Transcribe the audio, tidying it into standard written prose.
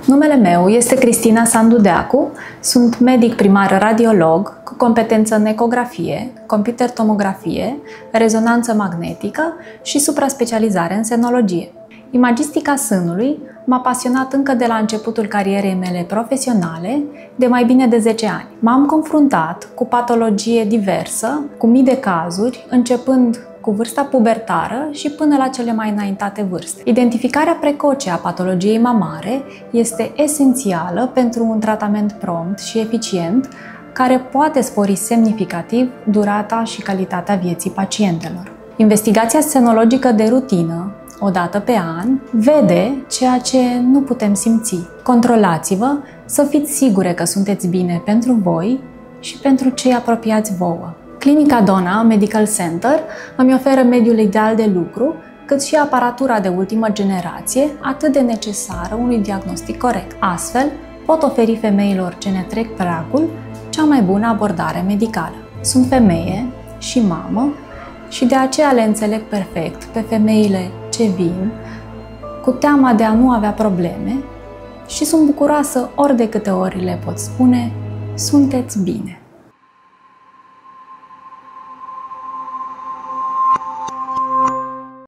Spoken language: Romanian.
Numele meu este Cristina Sandu Deacu, sunt medic primar radiolog cu competență în ecografie, computer tomografie, rezonanță magnetică și supra-specializare în senologie. Imagistica sânului m-a pasionat încă de la începutul carierei mele profesionale, de mai bine de 10 ani. M-am confruntat cu patologie diversă, cu mii de cazuri, începând cu vârsta pubertară și până la cele mai înaintate vârste. Identificarea precoce a patologiei mamare este esențială pentru un tratament prompt și eficient, care poate spori semnificativ durata și calitatea vieții pacientelor. Investigația senologică de rutină, o dată pe an, vede ceea ce nu putem simți. Controlați-vă să fiți sigure că sunteți bine pentru voi și pentru cei apropiați vouă. Clinica Dona Medical Center îmi oferă mediul ideal de lucru, cât și aparatura de ultimă generație, atât de necesară unui diagnostic corect. Astfel, pot oferi femeilor ce ne trec pragul cea mai bună abordare medicală. Sunt femeie și mamă și de aceea le înțeleg perfect pe femeile ce vin cu teama de a nu avea probleme și sunt bucuroasă ori de câte ori le pot spune: sunteți bine.